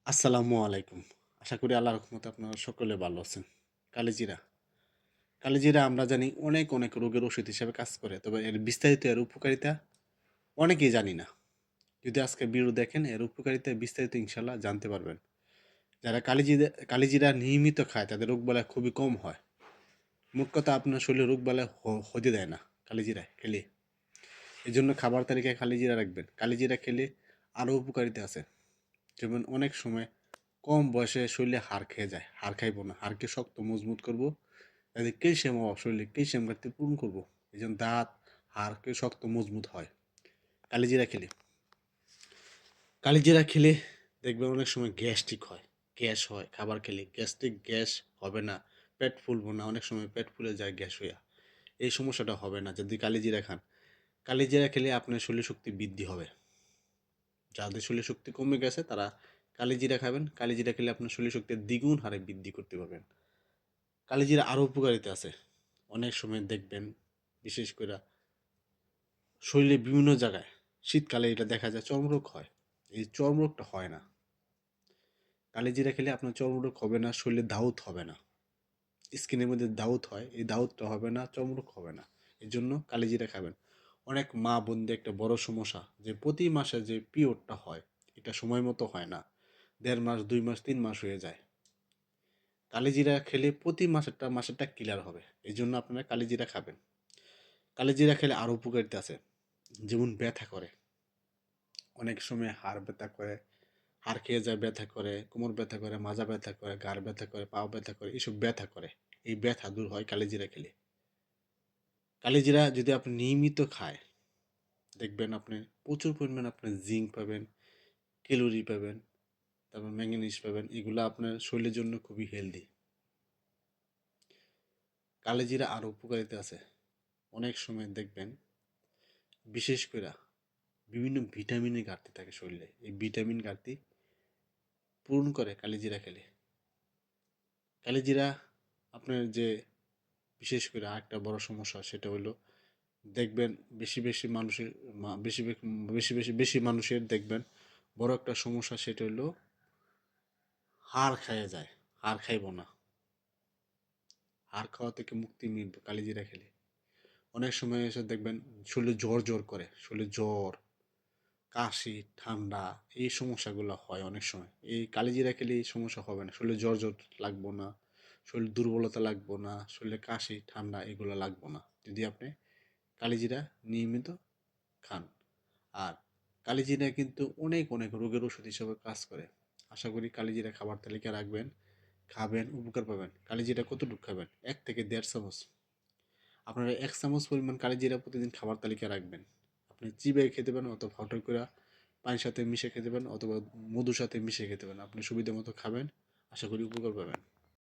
আসসালামু আলাইকুম। আশা করি আল্লাহর রহমতে আপনারা সকলে ভালো আছেন। কালিজিরা। কালিজিরা আমরা জানি অনেক রোগের ওষুধ হিসেবে কাজ করে। তবে এর বিস্তারিত এর উপকারিতা অনেকেই জানি না। যদি আজকে ভিডিও দেখেন এর উপকারিতা বিস্তারিত ইনশাআল্লাহ জানতে পারবেন। যারা কালিজিরা নিয়মিত খায় তাদের রোগবালাই খুবই কম হয়। মোট কথা আপনার শরীরে রোগবালাই হতে দেয় না কালিজিরা খেলে। এজন্য খাবার তালিকায় কালিজিরা রাখবেন। কালিজিরা খেলে আরও উপকারিতা আছে। যেমন অনেক সময় কম বয়সে শরীরে হাড় খেয়ে যায়। হাড় খাইবো না, হাড়কে শক্ত মজবুত করবো। যাতে ক্যালসিয়াম অভাব শরীরে ক্যালসিয়াম ঘাটতি পূরণ করবো। এই জন্য দাঁত হাড়কে শক্ত মজবুত হয় কালিজিরা খেলে। কালিজিরা খেলে দেখবেন অনেক সময় গ্যাস্ট্রিক হয়, গ্যাস হয়। খাবার খেলে গ্যাস হবে না, পেট ফুলবো না। অনেক সময় পেট ফুলে যায় গ্যাস হইয়া। এই সমস্যাটা হবে না যদি কালিজিরা খান। কালিজিরা খেলে আপনার শরীর শক্তি বৃদ্ধি হবে। যাদের শরীর শক্তি কমে গেছে তারা কালিজিরা খাবেন। কালিজিরা খেলে আপনার শরীর শক্তি দ্বিগুণ হারে বৃদ্ধি করতে পারবেন। কালিজিরা আরও উপকারিতা আছে। অনেক সময় দেখবেন বিশেষ করে শরীরে বিভিন্ন জায়গায় শীতকালে এটা দেখা যায় চর্মরোগ হয়। এই চর্মরোগটা হয় না। কালিজিরা খেলে আপনার চর্মরোগ হবে না, শরীরে দাউদ হবে না। স্কিনের মধ্যে দাউদ হয়, এই দাউদটা হবে না, চর্মরোগ হবে না। এর জন্য কালিজিরা খাবেন। অনেক মা বোনদের একটা বড় সমস্যা যে প্রতি মাসে যে পিরিয়ডটা হয় এটা সময় মতো হয় না। ১.৫ মাস, ২ মাস, ৩ মাস হয়ে যায়। কালিজিরা খেলে প্রতি মাসেরটা ক্লিয়ার হবে। এই জন্য আপনারা কালিজিরা খাবেন। কালিজিরা খেলে আরও উপকারিতা আছে। যেমন ব্যথা করে, অনেক সময় হাড় ব্যথা করে, হাড় খেয়ে যায় ব্যথা করে, কোমর ব্যথা করে, মাজা ব্যথা করে, ঘাড় ব্যথা করে, পা ব্যথা করে, এইসব ব্যথা করে। এই ব্যথা দূর হয় কালিজিরা খেলে। কালিজিরা যদি আপনি নিয়মিত খায় দেখবেন আপনি প্রচুর পরিমাণে আপনি জিঙ্ক পাবেন, ক্যালোরি পাবেন, তারপর ম্যাঙ্গানিজ পাবেন। এগুলো আপনার শরীরের জন্য খুবই হেলদি। কালিজিরা আরও উপকারিতা আছে। অনেক সময় দেখবেন বিশেষ করে বিভিন্ন ভিটামিনের ঘাটতি থাকে শরীরে। এই ভিটামিন ঘাটতি পূরণ করে কালিজিরা খেলে। কালিজিরা আপনার যে বিশেষ করে আরেকটা বড় সমস্যা সেটা হলো দেখবেন বেশি মানুষের বেশি মানুষের দেখবেন বড় একটা সমস্যা সেটা হলো হাড় খাইয়ে যায়। হাড় খাইব না, হাড় খাওয়া থেকে মুক্তি মিলবে কালিজিরা খেলে। অনেক সময় এসে দেখবেন শরীরে জ্বর করে, শরীরে জ্বর, কাশি, ঠান্ডা, এই সমস্যাগুলো হয় অনেক সময়। এই কালিজিরা খেলে এই সমস্যা হবে না। শরীরে জ্বর লাগবো না, শরীরে দুর্বলতা লাগবো না, শরীরে কাশি, ঠান্ডা এগুলো লাগবো না যদি আপনি কালিজিরা নিয়মিত খান। আর কালিজিরা কিন্তু অনেক রোগের ওষুধ হিসেবে কাজ করে। আশা করি কালিজিরা খাবার তালিকায় রাখবেন, খাবেন, উপকার পাবেন। কালিজিরা কতটুকু খাবেন? ১ থেকে ১.৫ চামচ। আপনারা ১ চামচ পরিমাণ কালিজিরা প্রতিদিন খাবার তালিকায় রাখবেন। আপনি চিবায়ে খেতে পারেন অথবা ফাউটার করে পানির সাথে মিশিয়ে খেতে পারেন অথবা মধুর সাথে মিশিয়ে খেতে পারেন। আপনি সুবিধা মতো খাবেন। আশা করি উপকার পাবেন।